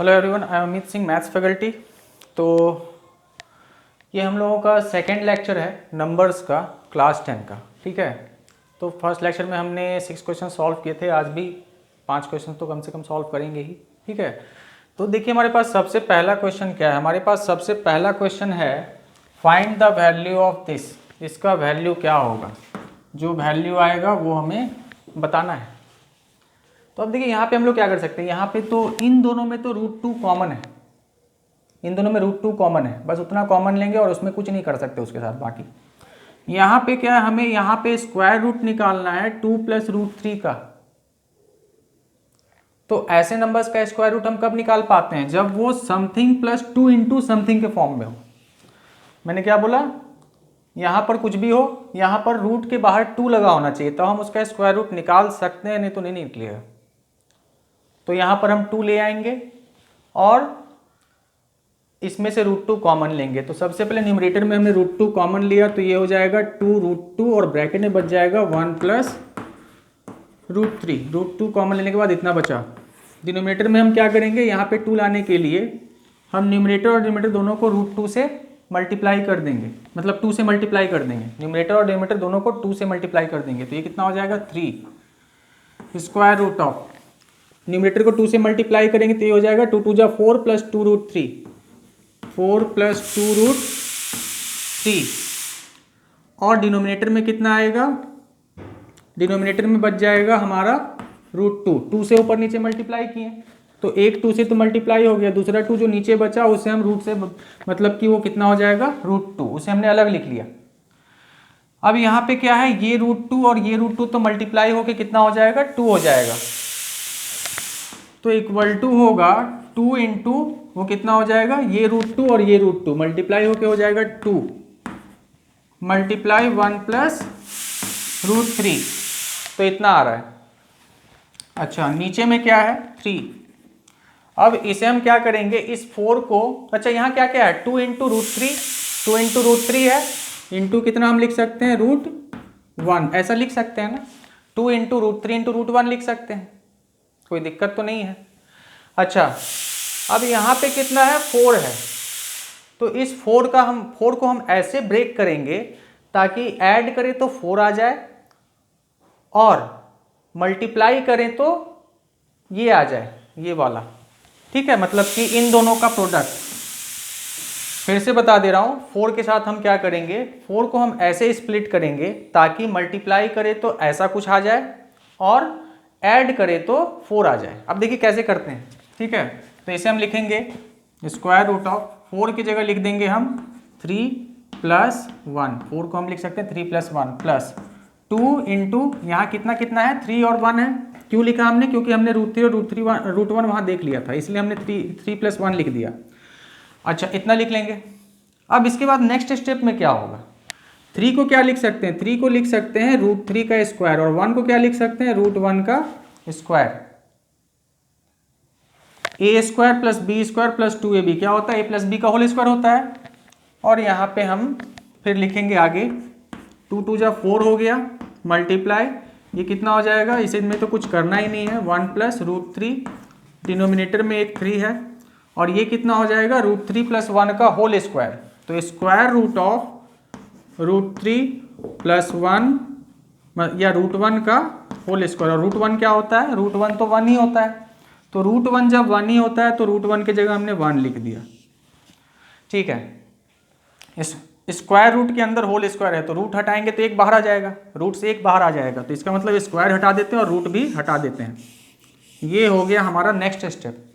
Hello everyone, I am Amit Singh, maths faculty. तो ये हम लोगों का सेकंड लेक्चर है नंबर्स का, क्लास 10 का। ठीक है, तो फर्स्ट लेक्चर में हमने 6 क्वेश्चन सॉल्व किए थे। आज भी 5 क्वेश्चन तो कम से कम सॉल्व करेंगे ही। ठीक है, तो देखिए हमारे पास सबसे पहला क्वेश्चन क्या है। हमारे पास सबसे पहला क्वेश्चन है find the value of this. इसका वैल्यू क्या होगा, जो वैल्यू आएगा वो हमें बताना है। तो अब देखिए यहाँ पे हम लोग क्या कर सकते हैं, यहाँ पे तो इन दोनों में तो √2 कॉमन है, इन दोनों में √2 कॉमन है, बस उतना कॉमन लेंगे और उसमें कुछ नहीं कर सकते उसके साथ। बाकी यहाँ पे क्या है, हमें यहाँ पे स्क्वायर रूट निकालना है 2 + √3 का। तो ऐसे नंबर्स का स्क्वायर रूट हम कब निकाल पाते हैं, जब वो समथिंग प्लस 2 इंटू समथिंग के फॉर्म में हो। मैंने क्या बोला, यहाँ पर कुछ भी हो, यहाँ पर रूट के बाहर 2 लगा होना चाहिए, तो हम उसका स्क्वायर रूट निकाल सकते हैं, नहीं तो नहीं निकलेगा। तो यहाँ पर हम 2 ले आएंगे और इसमें से √2 कॉमन लेंगे। तो सबसे पहले न्यूमरेटर में हमने √2 कॉमन लिया, तो ये हो जाएगा 2√2 और ब्रैकेट में बच जाएगा 1 + √3। √2 कॉमन लेने के बाद इतना बचा। डिनोमिनेटर में हम क्या करेंगे, यहाँ पे 2 लाने के लिए हम न्यूमरेटर और डिनोमिनेटर दोनों को √2 से मल्टीप्लाई कर देंगे, मतलब 2 से मल्टीप्लाई कर देंगे। न्यूमरेटर और डिनोमिनेटर दोनों को 2 से मल्टीप्लाई कर देंगे, तो ये कितना हो जाएगा 3 स्क्वायर रूट ऑफ। न्यूमरेटर को 2 से मल्टीप्लाई करेंगे तो ये हो जाएगा 2 × 2 = 4 + 2√3, 4 + 2√3। और डिनोमिनेटर में कितना आएगा, डिनोमिनेटर में बच जाएगा हमारा √2। 2 से ऊपर नीचे मल्टीप्लाई किए तो एक 2 से तो मल्टीप्लाई हो गया, दूसरा 2 जो नीचे बचा उसे हम रूट से, मतलब कि वो कितना हो जाएगा √2, उसे हमने अलग लिख लिया। अब यहाँ पे क्या है, ये √2 और ये √2 तो मल्टीप्लाई होके कितना हो जाएगा, 2 हो जाएगा। तो इक्वल टू होगा 2 इंटू वो कितना हो जाएगा, ये √2 और ये √2 मल्टीप्लाई होके हो जाएगा 2 मल्टीप्लाई 1 + √3, तो इतना आ रहा है। अच्छा, नीचे में क्या है 3। अब इसे हम क्या करेंगे, इस 4 को, अच्छा यहाँ क्या क्या है, 2 × √3, 2 × √3 है, इंटू कितना हम लिख सकते हैं √1, ऐसा लिख सकते हैं ना। 2 × √3 × √1 लिख सकते हैं, कोई दिक्कत तो नहीं है। अच्छा, अब यहाँ पे कितना है 4 है, तो इस 4 को हम ऐसे ब्रेक करेंगे ताकि ऐड करें तो 4 आ जाए और मल्टीप्लाई करें तो ये आ जाए, ये वाला। ठीक है, मतलब कि इन दोनों का प्रोडक्ट। फिर से बता दे रहा हूं, 4 के साथ हम क्या करेंगे, 4 को हम ऐसे स्प्लिट करेंगे ताकि मल्टीप्लाई करें तो ऐसा कुछ आ जाए और ऐड करें तो 4 आ जाए। अब देखिए कैसे करते हैं। ठीक है, तो इसे हम लिखेंगे स्क्वायर रूट ऑफ 4 की जगह लिख देंगे हम 3 + 1। 4 को हम लिख सकते हैं 3 + 1 प्लस 2 इंटू यहाँ कितना कितना है, 3 और 1 है। क्यों लिखा हमने, क्योंकि हमने √3 और √1 वहाँ देख लिया था, इसलिए हमने 3 + 1 लिख दिया। अच्छा, इतना लिख लेंगे। अब इसके बाद नेक्स्ट स्टेप में क्या होगा, 3 को क्या लिख सकते हैं, 3 को लिख सकते हैं √3 का स्क्वायर, और 1 को क्या लिख सकते हैं √1 का स्क्वायर। a² + b² + 2ab क्या होता है, a + b का होल स्क्वायर होता है। और यहाँ पे हम फिर लिखेंगे आगे 2 × 2 = 4 हो गया, मल्टीप्लाई ये कितना हो जाएगा, इसे में तो कुछ करना ही नहीं है, 1 + √3, डिनोमिनेटर में एक 3 है, और ये कितना हो जाएगा √3 + 1 का होल स्क्वायर। तो स्क्वायर रूट ऑफ √3 + 1 या √1 का होल स्क्वायर। और √1 क्या होता है, √1 तो 1 ही होता है, तो √1 जब 1 ही होता है तो √1 की जगह हमने 1 लिख दिया। ठीक है, इस स्क्वायर रूट के अंदर होल स्क्वायर है तो रूट हटाएंगे तो एक बाहर आ जाएगा, रूट से एक बाहर आ जाएगा, तो इसका मतलब स्क्वायर हटा देते हैं और रूट भी हटा देते हैं। ये हो गया हमारा नेक्स्ट स्टेप।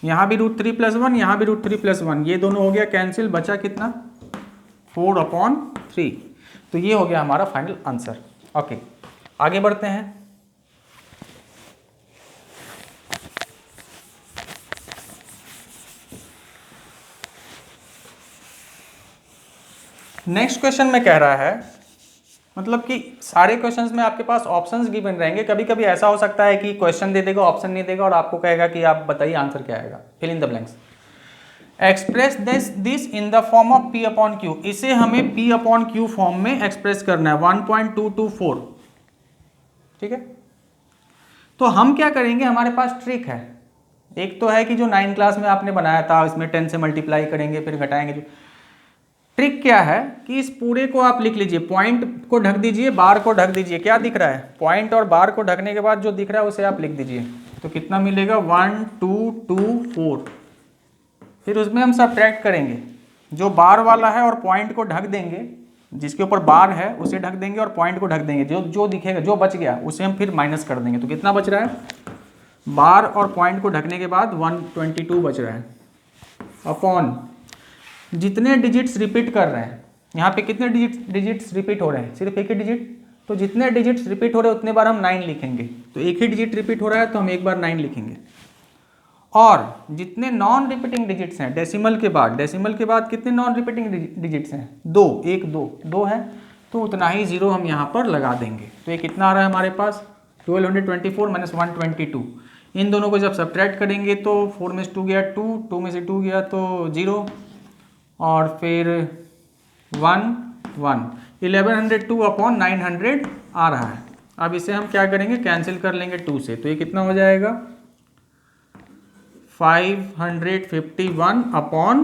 यहाँ भी √3 + 1, यहाँ भी √3 + 1, ये दोनों हो गया कैंसिल, बचा कितना 4/3। तो ये हो गया हमारा फाइनल आंसर। ओके, आगे बढ़ते हैं। नेक्स्ट क्वेश्चन में कह रहा है, मतलब कि सारे क्वेश्चंस में आपके पास ऑप्शंस गिवन रहेंगे। कभी कभी ऐसा हो सकता है कि क्वेश्चन दे देगा, ऑप्शन नहीं देगा और आपको कहेगा कि आप बताइए आंसर क्या आएगा, fill in the blanks. Express this in the form of p/q। इसे हमें p/q फॉर्म में एक्सप्रेस करना है, 1.224। ठीक है, तो हम क्या करेंगे, हमारे पास ट्रिक है, एक तो है कि जो 9 क्लास में आपने बनाया था, इसमें 10 से मल्टीप्लाई करेंगे फिर घटाएंगे। जो ट्रिक क्या है कि इस पूरे को आप लिख लीजिए, पॉइंट को ढक दीजिए, बार को ढक दीजिए। क्या दिख रहा है? पॉइंट और बार को ढकने के बाद जो दिख रहा है उसे आप लिख दीजिए। तो कितना मिलेगा? 1 2 2 4। फिर उसमें हम सब्ट्रैक्ट करेंगे, जो बार वाला है और पॉइंट को ढक देंगे, जिसके ऊपर बार है उसे ढक देंगे और पॉइंट को ढक देंगे। जो जो दिखेगा, जो बच गया उसे हम फिर माइनस कर देंगे। तो कितना बच रहा है? बार और पॉइंट को ढकने के बाद 122 बच रहा है, अपॉन जितने डिजिट्स रिपीट कर रहे हैं। यहाँ पे कितने डिजिट्स रिपीट हो रहे हैं? सिर्फ एक ही डिजिट। तो जितने डिजिट्स रिपीट हो रहे हैं उतने बार हम 9 लिखेंगे। तो एक ही डिजिट रिपीट हो रहा है तो हम एक बार 9 लिखेंगे। और जितने नॉन रिपीटिंग डिजिट्स हैं डेसिमल के बाद कितने नॉन रिपीटिंग डिजिट्स हैं? 2, 1 2 है, तो उतना ही जीरो हम यहाँ पर लगा देंगे। तो ये कितना आ रहा है हमारे पास? 1224 माइनस 122। इन दोनों को जब सब्ट्रैक्ट करेंगे तो 4 में से 2 गया 2, 2 में से 2 गया तो 0, और फिर 1 1। 1102 अपॉन 900 आ रहा है। अब इसे हम क्या करेंगे? कैंसिल कर लेंगे 2 से। तो ये कितना हो जाएगा? 551 अपॉन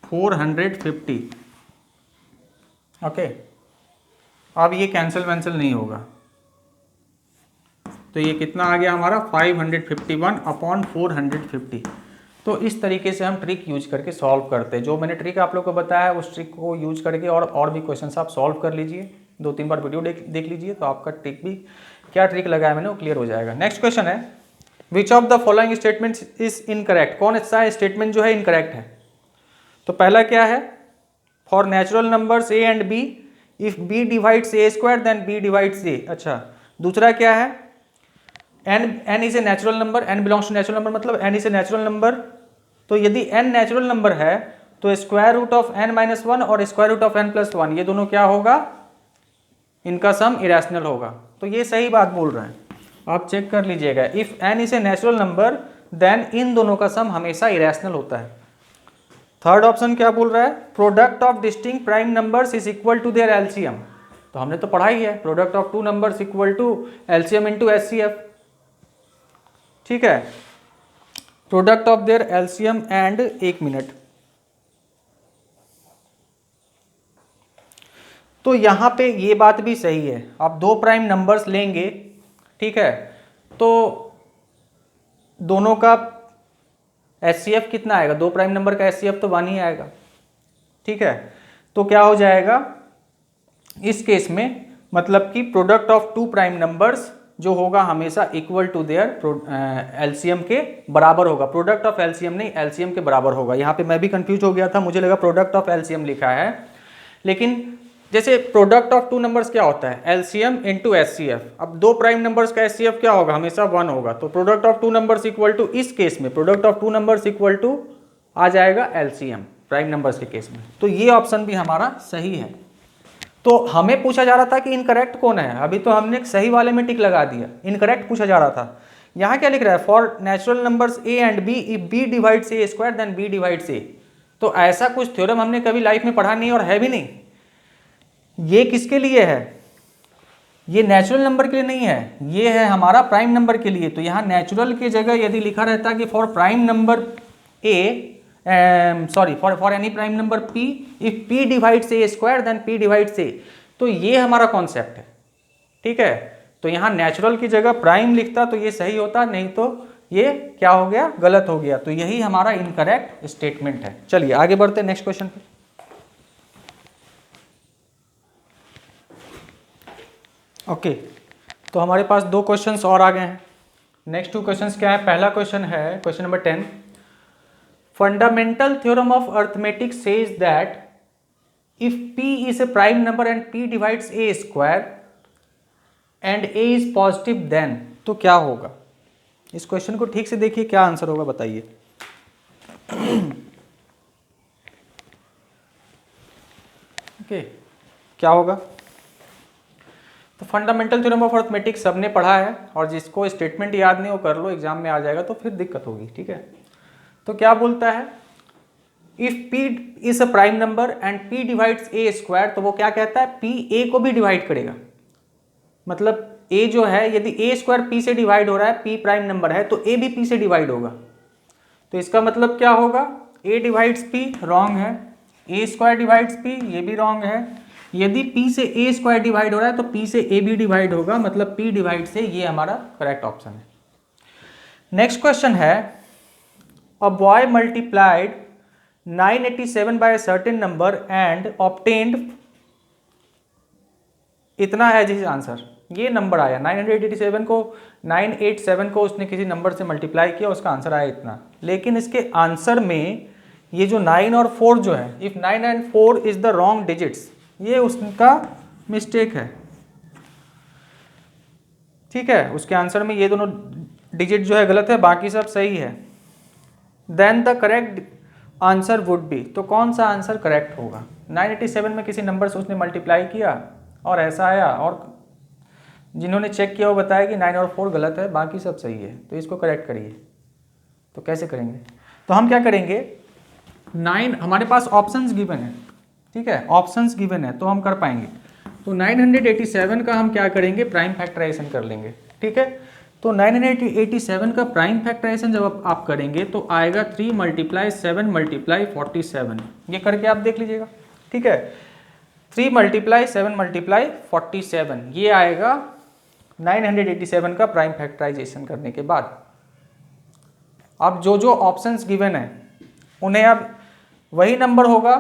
450। ओके, अब ये कैंसिल वैंसिल नहीं होगा। तो ये कितना आ गया हमारा? 551 अपॉन 450। तो इस तरीके से हम ट्रिक यूज करके सॉल्व करते हैं। जो मैंने ट्रिक आप लोग को बताया है उस ट्रिक को यूज करके और भी क्वेश्चंस आप सॉल्व कर लीजिए। 2-3 बार वीडियो देख लीजिए तो आपका ट्रिक भी, क्या ट्रिक लगाया मैंने, वो क्लियर हो जाएगा। नेक्स्ट क्वेश्चन है, which of the following statements is incorrect? कौन सा स्टेटमेंट जो है इनकरेक्ट है? तो पहला क्या है? For natural numbers a and b if b divides A square then b divides a. अच्छा, दूसरा क्या है? n is a natural number, n belongs to natural number, मतलब n is a natural number. तो यदि n नेचुरल नंबर है तो square root of n minus 1 और square root of n plus 1 ये दोनों क्या होगा? इनका सम इरेशनल होगा। तो ये सही बात बोल रहे हैं, आप चेक कर लीजिएगा। If n is a natural number then इन दोनों का सम हमेशा इरेशनल होता है। थर्ड ऑप्शन क्या बोल रहा है? Product of distinct prime numbers is equal to their LCM. तो हमने तो पढ़ा ही है, product of two numbers equal to LCM into HCF. ठीक है, product of their LCM and, एक मिनट, तो यहां पे ये बात भी सही है। आप दो प्राइम नंबर्स लेंगे, ठीक है, तो दोनों का एचसीएफ कितना आएगा? दो प्राइम नंबर का एचसीएफ तो 1 ही आएगा। ठीक है, तो क्या हो जाएगा इस केस में? मतलब कि product of two prime numbers जो होगा हमेशा इक्वल टू देयर एलसीएम के बराबर होगा। प्रोडक्ट ऑफ एलसीएम नहीं, एलसीएम के बराबर होगा। यहाँ पे मैं भी कंफ्यूज हो गया था, मुझे लगा प्रोडक्ट ऑफ एलसीएम लिखा है, लेकिन जैसे प्रोडक्ट ऑफ टू नंबर्स क्या होता है? LCM into HCF. अब दो प्राइम नंबर्स का एचसीएफ क्या होगा? हमेशा 1 होगा। तो product of two numbers equal to, इस केस में product of two numbers equal to आ जाएगा एलसीएम प्राइम नंबर्स के केस में। तो ये ऑप्शन भी हमारा सही है। तो हमें पूछा जा रहा था कि इनकरेक्ट कौन है, अभी तो हमने सही वाले में टिक लगा दिया, इनकरेक्ट पूछा जा रहा था। यहाँ क्या लिख रहा है? For natural numbers a and b if b divides A square then b divides a. तो ऐसा कुछ थ्योरम हमने कभी लाइफ में पढ़ा नहीं और है भी नहीं। ये किसके लिए है? ये नेचुरल नंबर के लिए नहीं है, ये है हमारा प्राइम नंबर के लिए। तो यहाँ नेचुरल की जगह यदि लिखा रहता कि for prime number A, sorry for any prime number p if p divides A square then p divides a, तो ये हमारा कॉन्सेप्ट है। ठीक है, तो यहाँ नेचुरल की जगह प्राइम लिखता तो ये सही होता, नहीं तो ये क्या हो गया? गलत हो गया। तो यही हमारा इनकरेक्ट स्टेटमेंट है। चलिए आगे बढ़ते हैं नेक्स्ट क्वेश्चन पे। ओके, तो हमारे पास दो क्वेश्चंस और आ गए हैं। नेक्स्ट टू क्वेश्चंस क्या है? पहला क्वेश्चन है question number 10, fundamental theorem of arithmetic says that if p is a prime number and p divides a square and a is positive then, तो क्या होगा? इस क्वेश्चन को ठीक से देखिए, क्या आंसर होगा बताइए। ओके, क्या होगा? तो फंडामेंटल थ्योरम ऑफ अरिथमेटिक सबने पढ़ा है, और जिसको स्टेटमेंट याद नहीं हो कर लो, एग्जाम में आ जाएगा तो फिर दिक्कत होगी। ठीक है, तो क्या बोलता है? If p is a prime number and p divides a square, तो वो क्या कहता है? p a को भी डिवाइड करेगा। मतलब ए जो है यदि ए स्क्वायर पी से डिवाइड हो रहा है, पी प्राइम नंबर है, तो ए भी पी से डिवाइड होगा। तो इसका मतलब क्या होगा, ए डिवाइड्स पी रॉन्ग है, ए स्क्वायर डिवाइड्स पी ये भी रॉन्ग है। यदि पी से ए स्क्वायर डिवाइड हो रहा है तो पी से ए भी डिवाइड होगा, मतलब पी डिवाइड से, ये हमारा करेक्ट ऑप्शन है। नेक्स्ट क्वेश्चन है, a boy multiplied 987 by a certain number and obtained इतना एज हिज आंसर। ये नंबर आया 987 को उसने किसी नंबर से मल्टीप्लाई किया, उसका आंसर आया इतना। लेकिन इसके आंसर में ये जो 9 और 4 जो है, if 9 and 4 is the wrong digits, ये उसका मिस्टेक है। ठीक है, उसके आंसर में ये दोनों डिजिट जो है गलत है, बाकी सब सही है। Then the correct answer would be, तो कौन सा आंसर करेक्ट होगा। 987 में किसी नंबर से उसने मल्टीप्लाई किया और ऐसा आया, और जिन्होंने चेक किया वो बताया कि 9 और 4 गलत है, बाकी सब सही है, तो इसको करेक्ट करिए। तो कैसे करेंगे, तो हम क्या करेंगे, 9 हमारे पास ऑप्शंस गिवन है, ठीक है, ऑप्शंस गिवन है तो हम कर पाएंगे। तो 987 का हम क्या करेंगे, प्राइम फैक्टराइजेशन कर लेंगे। ठीक है, तो 987 का प्राइम फैक्टराइजेशन जब आप करेंगे तो आएगा 3 × 7 × 47। ये करके आप देख लीजिएगा। ठीक है, 3 × 7 × 47 ये आएगा 987 का प्राइम फैक्टराइजेशन करने के बाद। अब जो जो ऑप्शंस गिवन है उन्हें अब वही नंबर होगा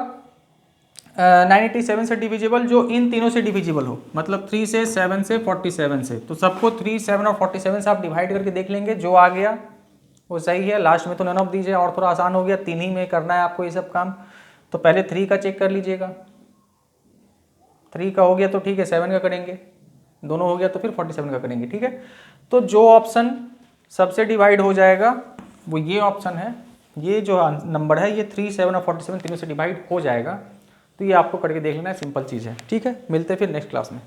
987 से डिविजिबल जो इन तीनों से डिविजिबल हो, मतलब 3 से 7 से 47 से। तो सबको 3, 7 और 47 से आप डिवाइड करके देख लेंगे, जो आ गया वो सही है। लास्ट में तो नन ऑफ दीजिए, और थोड़ा आसान हो गया, 3 ही में करना है आपको ये सब काम। तो पहले 3 का चेक कर लीजिएगा, 3 का हो गया तो ठीक है, 7 का करेंगे, दोनों हो गया तो फिर 47 का करेंगे। ठीक है, तो जो ऑप्शन सबसे डिवाइड हो जाएगा वो ये ऑप्शन है, ये जो नंबर है ये 3, 7 और 47 तीनों से डिवाइड हो जाएगा। तो ये आपको करके देख लेना है, सिंपल चीज़ है। ठीक है, मिलते हैं फिर नेक्स्ट क्लास में।